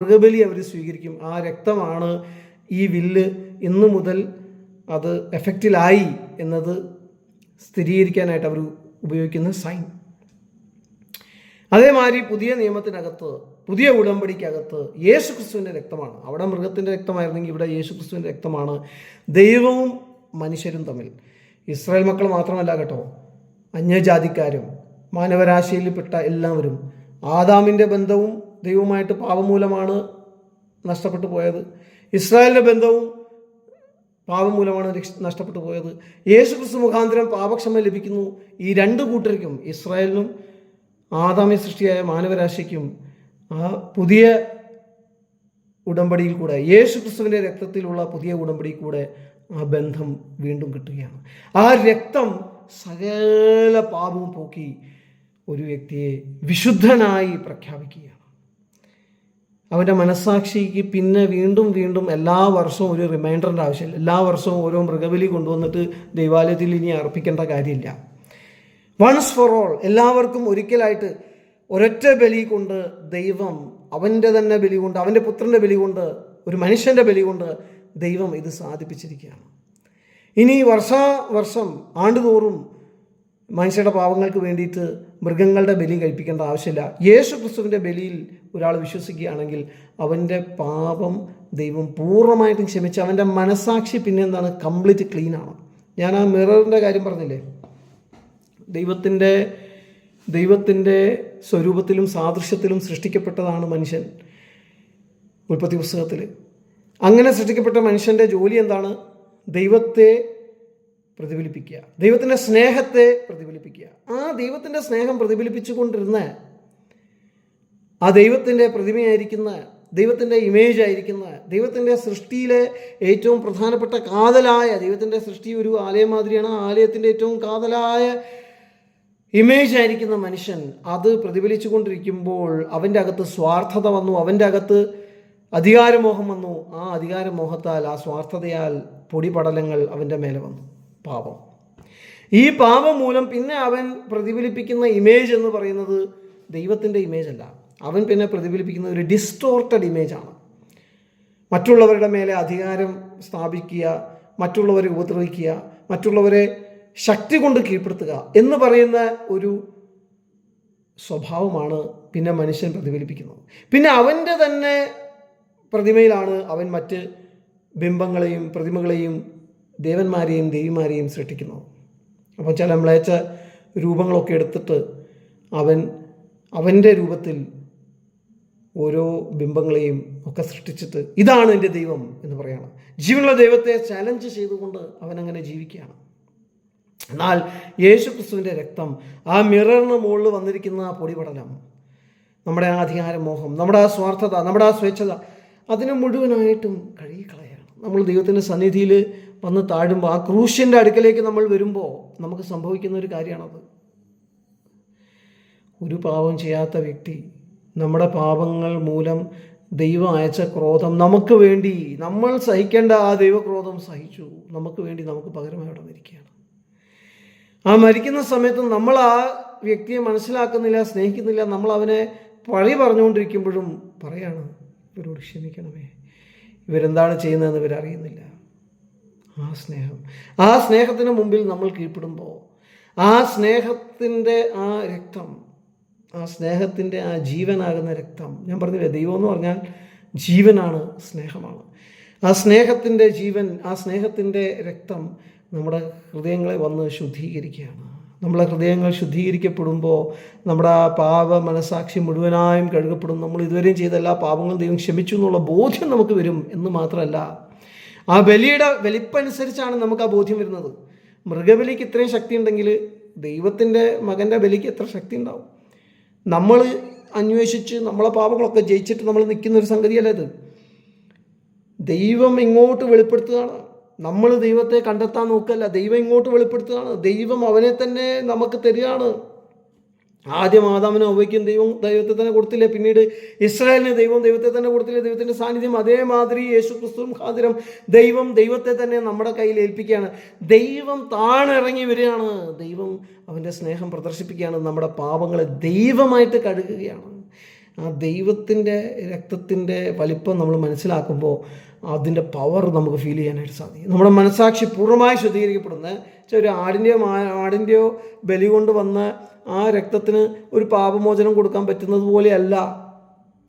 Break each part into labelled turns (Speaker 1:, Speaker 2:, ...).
Speaker 1: മൃഗബലി അവർ സ്വീകരിക്കും. ആ രക്തമാണ് ഈ വില്ല് ഇന്നു മുതൽ അത് എഫക്റ്റിലായി എന്നത് സ്ഥിരീകരിക്കാനായിട്ട് അവർ ഉപയോഗിക്കുന്ന സൈൻ. അതേമാതിരി പുതിയ നിയമത്തിനകത്ത്, പുതിയ ഉടമ്പടിക്കകത്ത് യേശു ക്രിസ്തുവിൻ്റെ രക്തമാണ്. അവിടെ മൃഗത്തിൻ്റെ രക്തമായിരുന്നെങ്കിൽ ഇവിടെ യേശു ക്രിസ്തുവിൻ്റെ രക്തമാണ്. ദൈവവും മനുഷ്യരും തമ്മിൽ, ഇസ്രായേൽ മക്കൾ മാത്രമല്ല കേട്ടോ, അന്യജാതിക്കാരും മാനവരാശിയിൽപ്പെട്ട എല്ലാവരും, ആദാമിൻ്റെ ബന്ധവും ദൈവവുമായിട്ട് പാപമൂലമാണ് നഷ്ടപ്പെട്ടു പോയത്. ഇസ്രായേലിൻ്റെ ബന്ധവും പാപം മൂലമാണ് നഷ്ടപ്പെട്ടു പോയത്. യേശു ക്രിസ്തു മുഖാന്തരം പാപക്ഷമ ലഭിക്കുന്നു. ഈ രണ്ട് കൂട്ടർക്കും, ഇസ്രായേലിനും ആദാമ്യ സൃഷ്ടിയായ മാനവരാശിക്കും, ആ പുതിയ ഉടമ്പടിയിൽ കൂടെ, യേശു ക്രിസ്തുവിൻ്റെ രക്തത്തിലുള്ള പുതിയ ഉടമ്പടിയിൽ കൂടെ ആ ബന്ധം വീണ്ടും കിട്ടുകയാണ്. ആ രക്തം സകല പാപവും പോക്കി ഒരു വ്യക്തിയെ വിശുദ്ധനായി പ്രഖ്യാപിക്കുകയാണ്. അവൻ്റെ മനസ്സാക്ഷിക്ക് പിന്നെ വീണ്ടും വീണ്ടും എല്ലാ വർഷവും ഒരു റിമൈൻഡറിൻ്റെ ആവശ്യമില്ല. എല്ലാ വർഷവും ഓരോ മൃഗബലി കൊണ്ടുവന്നിട്ട് ദൈവാലയത്തിൽ ഇനി അർപ്പിക്കേണ്ട കാര്യമില്ല. വൺസ് ഫോർ ഓൾ, എല്ലാവർക്കും ഒരിക്കലായിട്ട് ഒരൊറ്റ ബലി കൊണ്ട് ദൈവം അവൻ്റെ തന്നെ ബലി കൊണ്ട്, അവൻ്റെ പുത്രൻ്റെ ബലി കൊണ്ട്, ഒരു മനുഷ്യൻ്റെ ബലി കൊണ്ട് ദൈവം ഇത് സാധിപ്പിച്ചിരിക്കുകയാണ്. ഇനി വർഷം ആണ്ടുതോറും മനുഷ്യരുടെ പാവങ്ങൾക്ക് വേണ്ടിയിട്ട് മൃഗങ്ങളുടെ ബലി കഴിപ്പിക്കേണ്ട ആവശ്യമില്ല. യേശു ക്രിസ്തുവിൻ്റെ ബലിയിൽ ഒരാൾ വിശ്വസിക്കുകയാണെങ്കിൽ അവൻ്റെ പാപം ദൈവം പൂർണ്ണമായിട്ടും ക്ഷമിച്ച് അവൻ്റെ മനസ്സാക്ഷി പിന്നെ എന്താണ്, കംപ്ലീറ്റ് ക്ലീനാണ്. ഞാൻ ആ മിററിൻ്റെ കാര്യം പറഞ്ഞില്ലേ, ദൈവത്തിൻ്റെ സ്വരൂപത്തിലും സാദൃശ്യത്തിലും സൃഷ്ടിക്കപ്പെട്ടതാണ് മനുഷ്യൻ. ഉൽപ്പത്തി പുസ്തകത്തിൽ അങ്ങനെ സൃഷ്ടിക്കപ്പെട്ട മനുഷ്യൻ്റെ ജോലി എന്താണ്? ദൈവത്തെ പ്രതിഫലിപ്പിക്കുക, ദൈവത്തിൻ്റെ സ്നേഹത്തെ പ്രതിഫലിപ്പിക്കുക. ആ ദൈവത്തിൻ്റെ സ്നേഹം പ്രതിഫലിപ്പിച്ചു കൊണ്ടിരുന്ന, ആ ദൈവത്തിൻ്റെ പ്രതിമയായിരിക്കുന്ന, ദൈവത്തിൻ്റെ ഇമേജ് ആയിരിക്കുന്ന, ദൈവത്തിൻ്റെ സൃഷ്ടിയിലെ ഏറ്റവും പ്രധാനപ്പെട്ട കാതലായ, ദൈവത്തിൻ്റെ സൃഷ്ടി ഒരു ആലയം മാതിരിയാണ്, ആ ആലയത്തിൻ്റെ ഏറ്റവും കാതലായ ഇമേജ് ആയിരിക്കുന്ന മനുഷ്യൻ അത് പ്രതിഫലിച്ചു കൊണ്ടിരിക്കുമ്പോൾ അവൻ്റെ അകത്ത് സ്വാർത്ഥത വന്നു, അവൻ്റെ അകത്ത് അധികാരമോഹം വന്നു. ആ അധികാരമോഹത്താൽ, ആ സ്വാർത്ഥതയാൽ പൊടിപടലങ്ങൾ അവൻ്റെ മേലെ വന്നു, പാപം. ഈ പാപം മൂലം പിന്നെ അവൻ പ്രതിഫലിപ്പിക്കുന്ന ഇമേജ് എന്ന് പറയുന്നത് ദൈവത്തിൻ്റെ ഇമേജ് അല്ല. അവൻ പിന്നെ പ്രതിഫലിപ്പിക്കുന്ന ഒരു ഡിസ്റ്റോർട്ടഡ് ഇമേജാണ്. മറ്റുള്ളവരുടെ മേലെ അധികാരം സ്ഥാപിക്കുക, മറ്റുള്ളവരെ ഉപദ്രവിക്കുക, മറ്റുള്ളവരെ ശക്തി കൊണ്ട് കീഴ്പ്പെടുത്തുക എന്ന് പറയുന്ന ഒരു സ്വഭാവമാണ് പിന്നെ മനുഷ്യൻ പ്രതിഫലിപ്പിക്കുന്നത്. പിന്നെ അവൻ്റെ തന്നെ പ്രതിമയിലാണ് അവൻ മറ്റ് ബിംബങ്ങളെയും പ്രതിമകളെയും ദേവന്മാരെയും ദേവിമാരെയും സൃഷ്ടിക്കുന്നത്. അപ്പോൾ ചില മ്ലേച്ഛ രൂപങ്ങളൊക്കെ എടുത്തിട്ട് അവൻ്റെ രൂപത്തിൽ ഓരോ ബിംബങ്ങളെയും ഒക്കെ സൃഷ്ടിച്ചിട്ട് ഇതാണ് എൻ്റെ ദൈവം എന്ന് പറയുകയാണ്. ജീവനുള്ള ദൈവത്തെ ചാലഞ്ച് ചെയ്തുകൊണ്ട് അവനങ്ങനെ ജീവിക്കുകയാണ്. എന്നാൽ യേശു ക്രിസ്തുവിൻ്റെ രക്തം, ആ മിററിന് മുകളിൽ വന്നിരിക്കുന്ന ആ പൊടിപടലം, നമ്മുടെ ആ അധികാരമോഹം, നമ്മുടെ ആ സ്വാർത്ഥത, നമ്മുടെ ആ സ്വേച്ഛത, അതിനെ മുഴുവനായിട്ടും കഴുകിക്കളയാണ്. നമ്മൾ ദൈവത്തിൻ്റെ സന്നിധിയിൽ വന്ന് താഴുമ്പോൾ, ആ ക്രൂശിൻ്റെ അടുക്കലേക്ക് നമ്മൾ വരുമ്പോൾ നമുക്ക് സംഭവിക്കുന്ന ഒരു കാര്യമാണത്. ഒരു പാപം ചെയ്യാത്ത വ്യക്തി നമ്മുടെ പാപങ്ങൾ മൂലം ദൈവം അയച്ച ക്രോധം നമുക്ക് വേണ്ടി, നമ്മൾ സഹിക്കേണ്ട ആ ദൈവക്രോധം സഹിച്ചു നമുക്ക് വേണ്ടി നമുക്ക് പകരമായി വന്നിരിക്കുകയാണ്. ആ മരിക്കുന്ന സമയത്ത് നമ്മൾ ആ വ്യക്തിയെ മനസ്സിലാക്കുന്നില്ല, സ്നേഹിക്കുന്നില്ല. നമ്മൾ അവനെ പഴി പറഞ്ഞുകൊണ്ടിരിക്കുമ്പോഴും പറയാണ്, ഇവരോട് ക്ഷമിക്കണമേ, ഇവരെന്താണ് ചെയ്യുന്നതെന്ന് ഇവരറിയുന്നില്ല. ആ സ്നേഹത്തിന് മുമ്പിൽ നമ്മൾ കീഴ്പ്പെടുമ്പോൾ, ആ സ്നേഹത്തിൻ്റെ ആ രക്തം, ആ സ്നേഹത്തിൻ്റെ ആ ജീവനാകുന്ന രക്തം, ഞാൻ പറഞ്ഞില്ലേ, ദൈവം എന്ന് പറഞ്ഞാൽ ജീവനാണ്, സ്നേഹമാണ്. ആ സ്നേഹത്തിൻ്റെ ജീവൻ, ആ സ്നേഹത്തിൻ്റെ രക്തം നമ്മുടെ ഹൃദയങ്ങളെ വന്ന് ശുദ്ധീകരിക്കുകയാണ്. നമ്മളെ ഹൃദയങ്ങൾ ശുദ്ധീകരിക്കപ്പെടുമ്പോൾ നമ്മുടെ ആ പാപ മനസാക്ഷി മുഴുവനായും കഴുകപ്പെടും. നമ്മൾ ഇതുവരെയും ചെയ്ത എല്ലാ പാപങ്ങളും ദൈവം ക്ഷമിച്ചു എന്നുള്ള ബോധ്യം നമുക്ക് വരും എന്ന് മാത്രമല്ല, ആ ബലിയുടെ വലിപ്പനുസരിച്ചാണ് നമുക്ക് ആ ബോധ്യം വരുന്നത്. മൃഗബലിക്ക് ഇത്രയും ശക്തി ഉണ്ടെങ്കിൽ ദൈവത്തിൻ്റെ മകൻ്റെ ബലിക്ക് എത്ര ശക്തി ഉണ്ടാവും? നമ്മൾ അന്വേഷിച്ച് നമ്മളെ പാപങ്ങളൊക്കെ ജയിച്ചിട്ട് നമ്മൾ നിൽക്കുന്ന ഒരു സംഗതിയല്ല ഇത്. ദൈവം ഇങ്ങോട്ട് വെളിപ്പെടുത്തുകയാണ്. നമ്മൾ ദൈവത്തെ കണ്ടെത്താൻ നോക്കല്ല, ദൈവം ഇങ്ങോട്ട് വെളിപ്പെടുത്തുകയാണ്. ദൈവം അവനെ തന്നെ നമുക്ക് തരികയാണ്. ആദ്യം ആദാമിനും ഹവ്വയ്ക്കും ദൈവത്തെ തന്നെ കൊടുത്തില്ലേ? പിന്നീട് ഇസ്രായേലിന് ദൈവത്തെ തന്നെ കൊടുത്തില്ലേ? ദൈവത്തിൻ്റെ സാന്നിധ്യം. അതേമാതിരി യേശു ക്രിസ്തു മുഖാന്തരം ദൈവത്തെ തന്നെ നമ്മുടെ കയ്യിൽ ഏൽപ്പിക്കുകയാണ്. ദൈവം താണിറങ്ങി വരികയാണ്. ദൈവം അവൻ്റെ സ്നേഹം പ്രദർശിപ്പിക്കുകയാണ്. നമ്മുടെ പാപങ്ങളെ ദൈവമായിട്ട് കഴുകുകയാണ്. ആ ദൈവത്തിൻ്റെ രക്തത്തിൻ്റെ വലിപ്പം നമ്മൾ മനസ്സിലാക്കുമ്പോൾ അതിൻ്റെ പവർ നമുക്ക് ഫീൽ ചെയ്യാനായിട്ട് സാധിക്കും. നമ്മുടെ മനസാക്ഷി പൂർണ്ണമായി ശുദ്ധീകരിക്കപ്പെടുന്ന ഒരു ആടിൻ്റെയോ ബലി കൊണ്ട് വന്ന ആ രക്തത്തിന് ഒരു പാപമോചനം കൊടുക്കാൻ പറ്റുന്നത് പോലെയല്ല.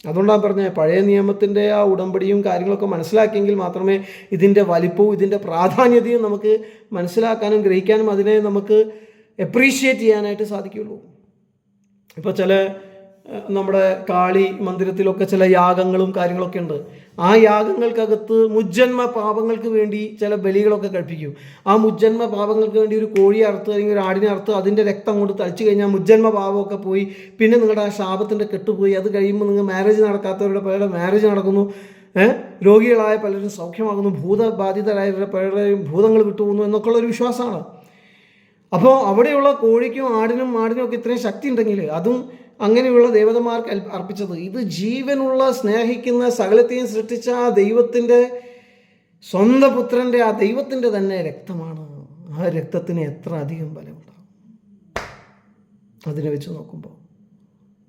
Speaker 1: അതുകൊണ്ടാണ് പറഞ്ഞത്, പഴയ നിയമത്തിൻ്റെ ആ ഉടമ്പടിയും കാര്യങ്ങളൊക്കെ മനസ്സിലാക്കിയെങ്കിൽ മാത്രമേ ഇതിൻ്റെ വലിപ്പവും ഇതിൻ്റെ പ്രാധാന്യതയും നമുക്ക് മനസ്സിലാക്കാനും ഗ്രഹിക്കാനും അതിനെ നമുക്ക് എപ്രീഷിയേറ്റ് ചെയ്യാനായിട്ട് സാധിക്കുകയുള്ളൂ. ഇപ്പോൾ ചില നമ്മുടെ കാളി മന്ദിരത്തിലൊക്കെ ചില യാഗങ്ങളും കാര്യങ്ങളൊക്കെ ഉണ്ട്. ആ യാഗങ്ങൾക്കകത്ത് മുജ്ജന്മ പാപങ്ങൾക്ക് വേണ്ടി ചില ബലികളൊക്കെ കഴിപ്പിക്കും. ആ മുജ്ജന്മ പാപങ്ങൾക്ക് വേണ്ടി ഒരു കോഴിയെ അറുത്ത് അല്ലെങ്കിൽ ഒരു ആടിനെ അറുത്ത് അതിൻ്റെ രക്തം കൊണ്ട് തളിച്ചു കഴിഞ്ഞാൽ മുജ്ജന്മ പാപമൊക്കെ പോയി. പിന്നെ നിങ്ങളുടെ ആ ശാപത്തിൻ്റെ കെട്ടുപോയി. അത് കഴിയുമ്പോൾ നിങ്ങൾ മാരേജ് നടക്കാത്തവരുടെ പലരുടെ മാരേജ് നടക്കുന്നു, രോഗികളായ പലരും സൗഖ്യമാകുന്നു, ഭൂതബാധിതരായവരുടെ പലരുടെയും ഭൂതങ്ങൾ വിട്ടുപോകുന്നു എന്നൊക്കെയുള്ളൊരു വിശ്വാസമാണ്. അപ്പോൾ അവിടെയുള്ള കോഴിക്കും ആടിനും ഒക്കെ ഇത്രയും ശക്തി ഉണ്ടെങ്കിൽ അതും അങ്ങനെയുള്ള ദേവതമാർക്ക് അർപ്പിച്ചത്. ഇത് ജീവനുള്ള സ്നേഹിക്കുന്ന സകലത്തെയും സൃഷ്ടിച്ച ആ ദൈവത്തിൻ്റെ സ്വന്തം പുത്രൻ്റെ ആ ദൈവത്തിൻ്റെ തന്നെ രക്തമാണ്. ആ രക്തത്തിന് എത്ര അധികം ബലമുണ്ടാകും. അതിനെ വെച്ച് നോക്കുമ്പോൾ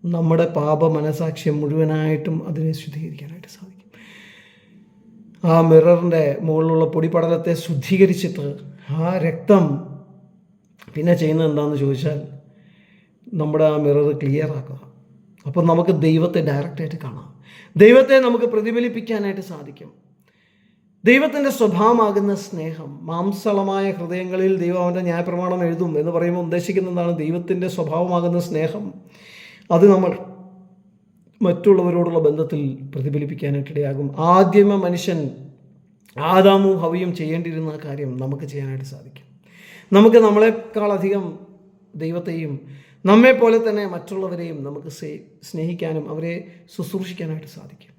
Speaker 1: നമ്മുടെ പാപ മനസാക്ഷ്യം മുഴുവനായിട്ടും അതിനെ ശുദ്ധീകരിക്കാനായിട്ട് സാധിക്കും. ആ മിററിൻ്റെ മുകളിലുള്ള പൊടിപടലത്തെ ശുദ്ധീകരിച്ചിട്ട് ആ രക്തം പിന്നെ ചെയ്യുന്നത് എന്താണെന്ന് ചോദിച്ചാൽ നമ്മുടെ ആ മിറർ ക്ലിയർ ആക്കുക. അപ്പം നമുക്ക് ദൈവത്തെ ഡയറക്റ്റായിട്ട് കാണാം. ദൈവത്തെ നമുക്ക് പ്രതിഫലിപ്പിക്കാനായിട്ട് സാധിക്കും. ദൈവത്തിൻ്റെ സ്വഭാവമാകുന്ന സ്നേഹം, മാംസളമായ ഹൃദയങ്ങളിൽ ദൈവം അവൻ്റെ ന്യായപ്രമാണം എഴുതും എന്ന് പറയുമ്പോൾ ഉദ്ദേശിക്കുന്നതാണ് ദൈവത്തിൻ്റെ സ്വഭാവമാകുന്ന സ്നേഹം. അത് നമ്മൾ മറ്റുള്ളവരോടുള്ള ബന്ധത്തിൽ പ്രതിഫലിപ്പിക്കാനായിട്ടിടയാകും. ആദ്യമ മനുഷ്യൻ ആദാമും ഹവ്വയും ചെയ്യേണ്ടിയിരുന്ന കാര്യം നമുക്ക് ചെയ്യാനായിട്ട് സാധിക്കും. നമുക്ക് നമ്മളെക്കാളധികം ദൈവത്തെയും നമ്മെപ്പോലെ തന്നെ മറ്റുള്ളവരെയും നമുക്ക് സ്നേഹിക്കാനും അവരെ ശുശ്രൂഷിക്കാനായിട്ട് സാധിക്കും.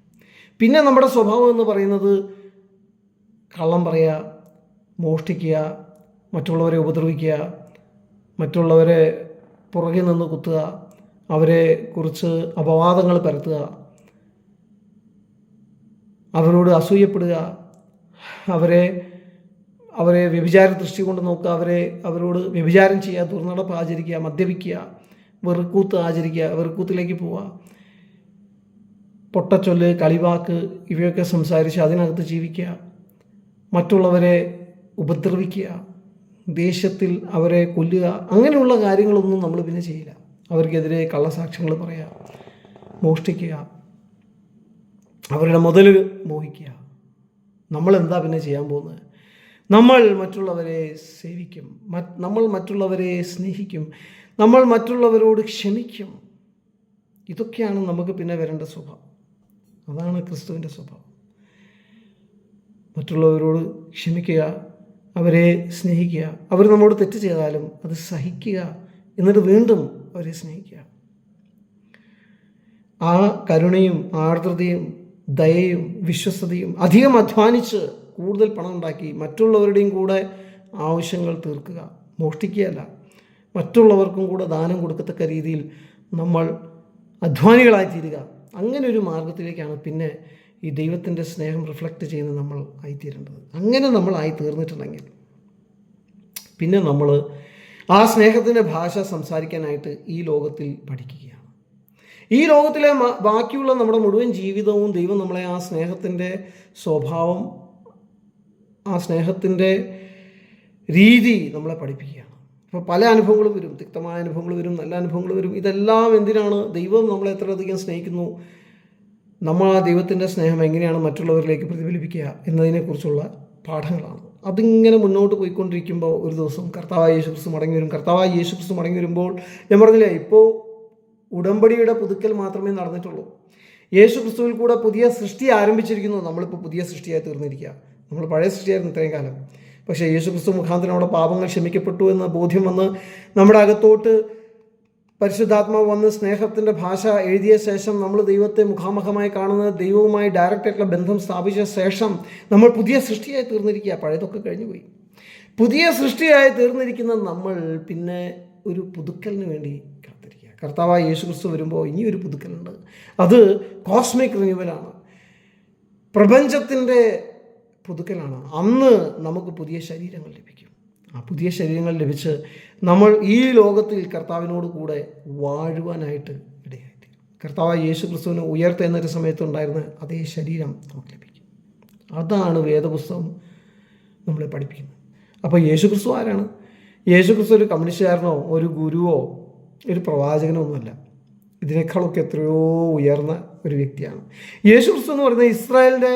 Speaker 1: പിന്നെ നമ്മുടെ സ്വഭാവം എന്ന് പറയുന്നത് കള്ളം പറയുക, മോഷ്ടിക്കുക, മറ്റുള്ളവരെ ഉപദ്രവിക്കുക, മറ്റുള്ളവരെ പുറകിൽ നിന്ന് കുത്തുക, അവരെ കുറിച്ച് അപവാദങ്ങൾ പരത്തുക, അവരോട് അസൂയപ്പെടുക, അവരെ വ്യഭിചാര ദൃഷ്ടി കൊണ്ട് നോക്കുക, അവരോട് വ്യഭിചാരം ചെയ്യുക, ദുർനടപ്പ് ആചരിക്കുക, മദ്യപിക്കുക, വെറുക്കൂത്ത് ആചരിക്കുക, വെറുക്കൂത്തിലേക്ക് പോവുക, പൊട്ടച്ചൊല്ല്, കളിവാക്ക് ഇവയൊക്കെ സംസാരിച്ച് അതിനകത്ത് ജീവിക്കുക, മറ്റുള്ളവരെ ഉപദ്രവിക്കുക, ദേഷ്യത്തിൽ അവരെ കൊല്ലുക, അങ്ങനെയുള്ള കാര്യങ്ങളൊന്നും നമ്മൾ പിന്നെ ചെയ്യില്ല. അവർക്കെതിരെ കള്ളസാക്ഷ്യങ്ങൾ പറയുക, മോഷ്ടിക്കുക, അവരുടെ മുതൽ മോഹിക്കുക. നമ്മളെന്താ പിന്നെ ചെയ്യാൻ പോകുന്നത്? നമ്മൾ മറ്റുള്ളവരെ സേവിക്കും, നമ്മൾ മറ്റുള്ളവരെ സ്നേഹിക്കും, നമ്മൾ മറ്റുള്ളവരോട് ക്ഷമിക്കും. ഇതൊക്കെയാണ് നമുക്ക് പിന്നെ വരേണ്ട സ്വഭാവം. അതാണ് ക്രിസ്തുവിൻ്റെ സ്വഭാവം. മറ്റുള്ളവരോട് ക്ഷമിക്കുക, അവരെ സ്നേഹിക്കുക, അവർ നമ്മോട് തെറ്റ് ചെയ്താലും അത് സഹിക്കുക, എന്നിട്ട് വീണ്ടും അവരെ സ്നേഹിക്കുക. ആ കരുണയും ആർദ്രതയും ദയയും വിശ്വസ്തതയും അധികം അധ്വാനിച്ച് കൂടുതൽ പണം ഉണ്ടാക്കി മറ്റുള്ളവരുടെയും കൂടെ ആവശ്യങ്ങൾ തീർക്കുക, മോഷ്ടിക്കുകയല്ല, മറ്റുള്ളവർക്കും കൂടെ ദാനം കൊടുക്കത്തക്ക രീതിയിൽ നമ്മൾ അധ്വാനികളായി തീരുക. അങ്ങനെ ഒരു മാർഗത്തിലേക്കാണ് പിന്നെ ഈ ദൈവത്തിൻ്റെ സ്നേഹം റിഫ്ലക്റ്റ് ചെയ്യുന്ന നമ്മൾ ആയിത്തീരേണ്ടത്. അങ്ങനെ നമ്മൾ ആയി തീർന്നിട്ടുണ്ടെങ്കിൽ പിന്നെ നമ്മൾ ആ സ്നേഹത്തിൻ്റെ ഭാഷ സംസാരിക്കാനായിട്ട് ഈ ലോകത്തിൽ പഠിക്കുകയാണ്. ഈ ലോകത്തിലെ ബാക്കിയുള്ള നമ്മുടെ മുഴുവൻ ജീവിതവും ദൈവം നമ്മളെ ആ സ്നേഹത്തിൻ്റെ സ്വഭാവം, ആ സ്നേഹത്തിൻ്റെ രീതി നമ്മളെ പഠിപ്പിക്കുകയാണ്. അപ്പോൾ പല അനുഭവങ്ങൾ വരും, തിക്തമായ അനുഭവങ്ങൾ വരും, നല്ല അനുഭവങ്ങൾ വരും. ഇതെല്ലാം എന്തിനാണ്? ദൈവം നമ്മളെ എത്രയധികം സ്നേഹിക്കുന്നു, നമ്മൾ ആ ദൈവത്തിൻ്റെ സ്നേഹം എങ്ങനെയാണ് മറ്റുള്ളവരിലേക്ക് പ്രതിഫലിപ്പിക്കുക എന്നതിനെക്കുറിച്ചുള്ള പാഠങ്ങളാണ്. അതിങ്ങനെ മുന്നോട്ട് പോയിക്കൊണ്ടിരിക്കുമ്പോൾ ഒരു ദിവസം കർത്താവായ യേശുക്രിസ്തു മടങ്ങി വരും. കർത്താവായ യേശുക്രിസ്തു മടങ്ങി വരുമ്പോൾ ഞാൻ പറഞ്ഞില്ലേ, ഇപ്പോൾ ഉടമ്പടിയുടെ പുതുക്കൽ മാത്രമേ നടന്നിട്ടുള്ളൂ. യേശുക്രിസ്തുവിൽ കൂടെ പുതിയ സൃഷ്ടി ആരംഭിച്ചിരിക്കുന്നു. നമ്മളിപ്പോൾ പുതിയ സൃഷ്ടിയായി തീർന്നിരിക്കുക. നമ്മൾ പഴയ സൃഷ്ടിയായിരുന്നു ഇത്രയും കാലം. പക്ഷേ യേശുക്രിസ്തു മുഖാന്തരം നമ്മുടെ പാപങ്ങൾ ക്ഷമിക്കപ്പെട്ടു എന്ന ബോധ്യം വന്ന് നമ്മുടെ അകത്തോട്ട് പരിശുദ്ധാത്മാവ് വന്ന് സ്നേഹത്തിൻ്റെ ഭാഷ എഴുതിയ ശേഷം നമ്മൾ ദൈവത്തെ മുഖാമുഖമായി കാണുന്ന ദൈവവുമായി ഡയറക്റ്റായിട്ടുള്ള ബന്ധം സ്ഥാപിച്ച ശേഷം നമ്മൾ പുതിയ സൃഷ്ടിയായി തീർന്നിരിക്കുക. പഴയതൊക്കെ കഴിഞ്ഞുപോയി. പുതിയ സൃഷ്ടിയായി തീർന്നിരിക്കുന്ന നമ്മൾ പിന്നെ ഒരു പുതുക്കലിന് വേണ്ടി കാത്തിരിക്കുക. കർത്താവായ യേശുക്രിസ്തു വരുമ്പോൾ ഇനിയൊരു പുതുക്കലുണ്ട്. അത് കോസ്മിക് റിന്യൂവലാണ്, പ്രപഞ്ചത്തിൻ്റെ പുതുക്കലാണ്. അന്ന് നമുക്ക് പുതിയ ശരീരങ്ങൾ ലഭിക്കും. ആ പുതിയ ശരീരങ്ങൾ ലഭിച്ച് നമ്മൾ ഈ ലോകത്തിൽ കർത്താവിനോട് കൂടെ വാഴുവാനായിട്ട് ഇടയായിട്ട്. കർത്താവായ യേശു ക്രിസ്തുവിന് ഉയർത്തെഴുന്നേറ്റ സമയത്തുണ്ടായിരുന്ന അതേ ശരീരം നമുക്ക് ലഭിക്കും. അതാണ് വേദപുസ്തകം നമ്മളെ പഠിപ്പിക്കുന്നത്. അപ്പോൾ യേശു ക്രിസ്തു ആരാണ്? യേശു ക്രിസ്തു ഒരു കമ്മ്യൂണിസ്റ്റുകാരനോ ഒരു ഗുരുവോ ഒരു പ്രവാചകനോ ഒന്നുമല്ല. ഇതിനേക്കാളൊക്കെ എത്രയോ ഉയർന്ന ഒരു വ്യക്തിയാണ്. യേശു ക്രിസ്തു എന്ന് പറയുന്നത് ഇസ്രായേലിൻ്റെ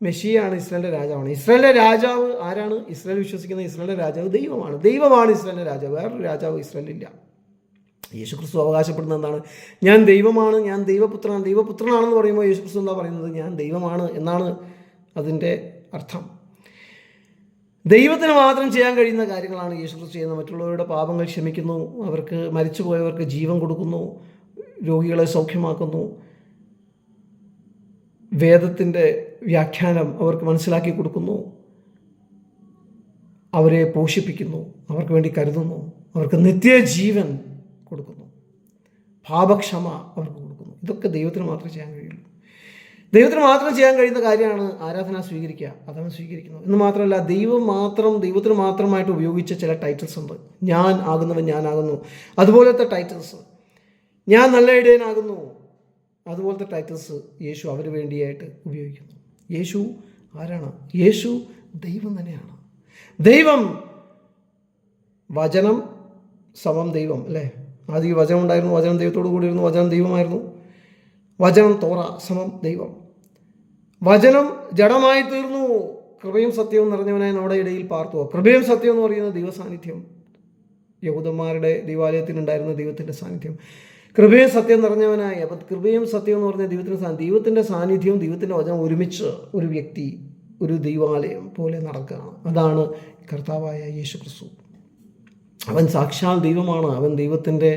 Speaker 1: മെഷിയാണ്, ഇസ്രായേലിൻ്റെ രാജാവാണ്. ഇസ്രായേലിൻ്റെ രാജാവ് ആരാണ്? ഇസ്രായേൽ വിശ്വസിക്കുന്ന ഇസ്രായേലിൻ്റെ രാജാവ് ദൈവമാണ്. ദൈവമാണ് ഇസ്രായേലിൻ്റെ രാജാവ്. വേറൊരു രാജാവ് ഇസ്രായേലില്ല. യേശു ക്രിസ്തു അവകാശപ്പെടുന്നത് എന്താണ്? ഞാൻ ദൈവമാണ്, ഞാൻ ദൈവപുത്രനാണ്. ദൈവപുത്രനാണെന്ന് പറയുമ്പോൾ യേശു ക്രിസ്തു എന്താ പറയുന്നത്? ഞാൻ ദൈവമാണ് എന്നാണ് അതിൻ്റെ അർത്ഥം. ദൈവത്തിന് മാത്രം ചെയ്യാൻ കഴിയുന്ന കാര്യങ്ങളാണ് യേശു ക്രിസ്തു ചെയ്യുന്നത്. മറ്റുള്ളവരുടെ പാപങ്ങൾ ക്ഷമിക്കുന്നു, അവർക്ക് മരിച്ചുപോയവർക്ക് ജീവൻ കൊടുക്കുന്നു, രോഗികളെ സൗഖ്യമാക്കുന്നു, വേദത്തിൻ്റെ വ്യാഖ്യാനം അവർക്ക് മനസ്സിലാക്കി കൊടുക്കുന്നു, അവരെ പോഷിപ്പിക്കുന്നു, അവർക്ക് വേണ്ടി കരുതുന്നു, അവർക്ക് നിത്യജീവൻ കൊടുക്കുന്നു, പാപക്ഷമ അവർക്ക് കൊടുക്കുന്നു. ഇതൊക്കെ ദൈവത്തിന് മാത്രമേ ചെയ്യാൻ കഴിയുള്ളൂ. ദൈവത്തിന് മാത്രം ചെയ്യാൻ കഴിയുന്ന കാര്യമാണ് ആരാധന സ്വീകരിക്കുക. അതാണ് സ്വീകരിക്കുന്നത്. എന്ന് മാത്രമല്ല, ദൈവത്തിന് മാത്രമായിട്ട് ഉപയോഗിച്ച ചില ടൈറ്റിൽസ് ഉണ്ട്. ഞാൻ ആകുന്നവൻ ഞാനാകുന്നു, അതുപോലത്തെ ടൈറ്റിൽസ്. ഞാൻ നല്ല ഇടയനാകുന്നു, അതുപോലത്തെ ടൈറ്റിൽസ് യേശു അവന് വേണ്ടിയായിട്ട് ഉപയോഗിക്കുന്നു. യേശു ആരാണ്? യേശു ദൈവം തന്നെയാണ്. ദൈവം, വചനം സമം ദൈവം അല്ലേ? ആദ്യം വചനം ഉണ്ടായിരുന്നു, വചനം ദൈവത്തോടു കൂടിയിരുന്നു, വചനം ദൈവമായിരുന്നു. വചനം തോറ സമം ദൈവം. വചനം ജഡമായി തീർന്നു, കൃപയും സത്യവും നിറഞ്ഞവനായി നമ്മുടെ ഇടയിൽ പാർത്തു. കൃപയും സത്യം എന്ന് പറയുന്നത് ദൈവസാന്നിധ്യം. യഹൂദന്മാരുടെ ദൈവാലയത്തിനുണ്ടായിരുന്ന ദൈവത്തിൻ്റെ സാന്നിധ്യം. കൃപയും സത്യം നിറഞ്ഞവനായി. അപ്പം കൃപയും സത്യം എന്ന് പറഞ്ഞാൽ ദൈവത്തിൻ്റെ സാന്നിധ്യവും ദൈവത്തിൻ്റെ വചനം ഒരുമിച്ച് ഒരു വ്യക്തി, ഒരു ദൈവാലയം പോലെ നടക്കുകയാണ്. അതാണ് കർത്താവായ യേശു ക്രിസ്തു. അവൻ സാക്ഷാൽ ദൈവമാണ്, അവൻ ദൈവത്തിൻ്റെ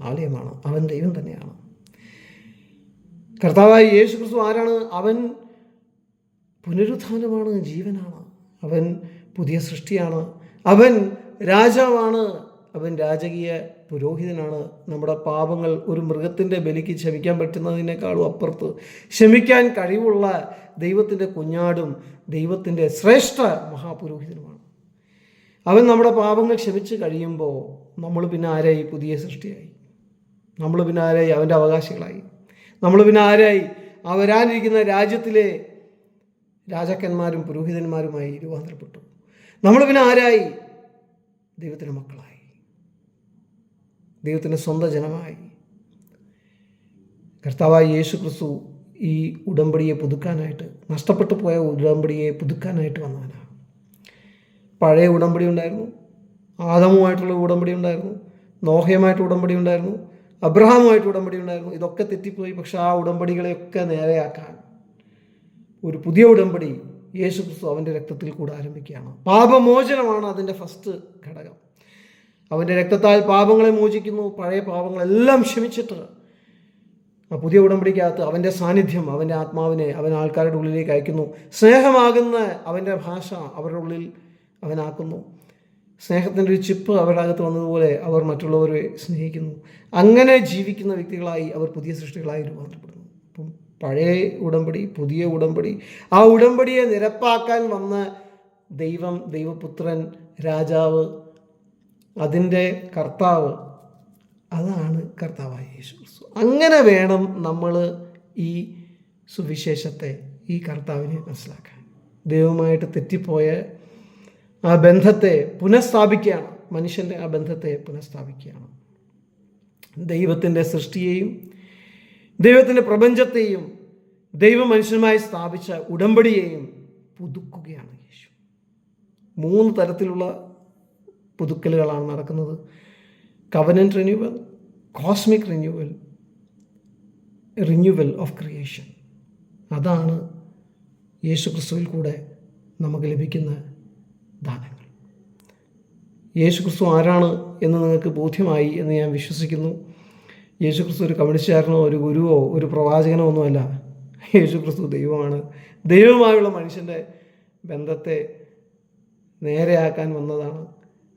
Speaker 1: ആലയമാണ്, അവൻ ദൈവം തന്നെയാണ്. കർത്താവായ യേശു ക്രിസ്തു ആരാണ്? അവൻ പുനരുത്ഥാനമാണ്, ജീവനാണ്, അവൻ പുതിയ സൃഷ്ടിയാണ്, അവൻ രാജാവാണ്, അവൻ രാജകീയ പുരോഹിതനാണ്. നമ്മുടെ പാപങ്ങൾ ഒരു മൃഗത്തിൻ്റെ ബലിക്ക് ക്ഷമിക്കാൻ പറ്റുന്നതിനേക്കാളും അപ്പുറത്ത് ക്ഷമിക്കാൻ കഴിവുള്ള ദൈവത്തിൻ്റെ കുഞ്ഞാടും ദൈവത്തിൻ്റെ ശ്രേഷ്ഠ മഹാപുരോഹിതനുമാണ്. അവൻ നമ്മുടെ പാപങ്ങൾ ക്ഷമിച്ച് കഴിയുമ്പോൾ നമ്മൾ പിന്നെ ആരായി? പുതിയ സൃഷ്ടിയായി. നമ്മൾ പിന്നെ ആരായി? അവൻ്റെ അവകാശികളായി. നമ്മൾ പിന്നെ ആരായി? ആ വരാനിരിക്കുന്ന രാജ്യത്തിലെ രാജാക്കന്മാരും പുരോഹിതന്മാരുമായി രൂപാന്തരപ്പെട്ടു. നമ്മൾ പിന്നെ ആരായി? ദൈവത്തിൻ്റെ മക്കളായി, ദൈവത്തിൻ്റെ സ്വന്തം ജനമായി. കർത്താവായ യേശു ക്രിസ്തു ഈ ഉടമ്പടിയെ പുതുക്കാനായിട്ട്, നഷ്ടപ്പെട്ടു പോയ ഉടമ്പടിയെ പുതുക്കാനായിട്ട് വന്നവനാണ്. പഴയ ഉടമ്പടി ഉണ്ടായിരുന്നു, ആദമുമായിട്ടുള്ള ഉടമ്പടി ഉണ്ടായിരുന്നു, നോഹയുമായിട്ട് ഉടമ്പടി ഉണ്ടായിരുന്നു, അബ്രഹാമുമായിട്ട് ഉടമ്പടി ഉണ്ടായിരുന്നു. ഇതൊക്കെ തെറ്റിപ്പോയി. പക്ഷെ ആ ഉടമ്പടികളെയൊക്കെ നേരെയാക്കാൻ ഒരു പുതിയ ഉടമ്പടി യേശു ക്രിസ്തു അവൻ്റെ രക്തത്തിൽ കൂടെ ആരംഭിക്കുകയാണ്. പാപമോചനമാണ് അതിൻ്റെ ഫസ്റ്റ് ഘടകം. അവൻ്റെ രക്തത്താൽ പാപങ്ങളെ മോചിക്കുന്നു. പഴയ പാപങ്ങളെല്ലാം ക്ഷമിച്ചിട്ട് ആ പുതിയ ഉടമ്പടിക്കകത്ത് അവൻ്റെ സാന്നിധ്യം, അവൻ്റെ ആത്മാവിനെ അവൻ ആൾക്കാരുടെ ഉള്ളിലേക്ക് അയക്കുന്നു. സ്നേഹമാകുന്ന അവൻ്റെ ഭാഷ അവരുടെ ഉള്ളിൽ അവനാക്കുന്നു. സ്നേഹത്തിൻ്റെ ഒരു ചിപ്പ് അവരുടെ അകത്ത് വന്നതുപോലെ അവർ മറ്റുള്ളവരെ സ്നേഹിക്കുന്നു. അങ്ങനെ ജീവിക്കുന്ന വ്യക്തികളായി അവർ പുതിയ സൃഷ്ടികളായി രൂപാന്തരപ്പെടുന്നു. അപ്പം പഴയ ഉടമ്പടി, പുതിയ ഉടമ്പടി, ആ ഉടമ്പടിയെ നിരപ്പാക്കാൻ വന്ന ദൈവം, ദൈവപുത്രൻ, രാജാവ്, അതിൻ്റെ കർത്താവ്, അതാണ് കർത്താവായ യേശു ക്രിസ്തു. അങ്ങനെ വേണം നമ്മൾ ഈ സുവിശേഷത്തെ, ഈ കർത്താവിനെ മനസ്സിലാക്കാൻ. ദൈവമായിട്ട് തെറ്റിപ്പോയ ആ ബന്ധത്തെ പുനഃസ്ഥാപിക്കുകയാണ്. മനുഷ്യൻ്റെ ആ ബന്ധത്തെ പുനഃസ്ഥാപിക്കുകയാണ്. ദൈവത്തിൻ്റെ സൃഷ്ടിയെയും ദൈവത്തിൻ്റെ പ്രപഞ്ചത്തെയും ദൈവം മനുഷ്യനുമായി സ്ഥാപിച്ച ഉടമ്പടിയെയും പുതുക്കുകയാണ് യേശു. 3 തരത്തിലുള്ള പുതുക്കലുകളാണ് നടക്കുന്നത്. Covenant renewal, cosmic renewal, renewal of creation. അതാണ് യേശു ക്രിസ്തുവിൽ കൂടെ നമുക്ക് ലഭിക്കുന്ന ദാനങ്ങൾ. യേശു ക്രിസ്തു ആരാണ് എന്ന് നിങ്ങൾക്ക് ബോധ്യമായി എന്ന് ഞാൻ വിശ്വസിക്കുന്നു. യേശു ക്രിസ്തു ഒരു കമ്മ്യൂണിസ്റ്റുകാരനോ ഒരു ഗുരുവോ ഒരു പ്രവാചകനോ ഒന്നുമല്ല. യേശു ക്രിസ്തു ദൈവമാണ്. ദൈവമായുള്ള മനുഷ്യൻ്റെ ബന്ധത്തെ നേരെയാക്കാൻ വന്നതാണ്.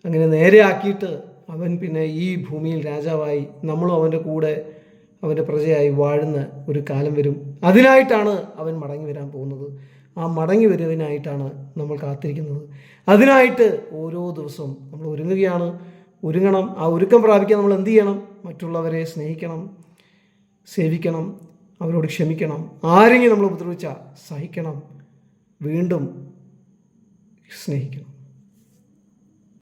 Speaker 1: അങ്ങനെ നേരെയാക്കിയിട്ട് അവൻ പിന്നെ ഈ ഭൂമിയിൽ രാജാവായി, നമ്മളും അവൻ്റെ കൂടെ അവൻ്റെ പ്രജയായി വാഴുന്ന ഒരു കാലം വരും. അതിനായിട്ടാണ് അവൻ മടങ്ങി വരാൻ പോകുന്നത്. ആ മടങ്ങി വരുന്നതിനായിട്ടാണ് നമ്മൾ കാത്തിരിക്കുന്നത്. അതിനായിട്ട് ഓരോ ദിവസവും നമ്മൾ ഒരുങ്ങണം. ആ ഒരുക്കം പ്രാപിക്കാൻ നമ്മൾ എന്ത് ചെയ്യണം? മറ്റുള്ളവരെ സ്നേഹിക്കണം, സേവിക്കണം, അവരോട് ക്ഷമിക്കണം. ആരെങ്കിലും നമ്മൾ ഉപദ്രവിച്ചാൽ സഹിക്കണം, വീണ്ടും സ്നേഹിക്കണം.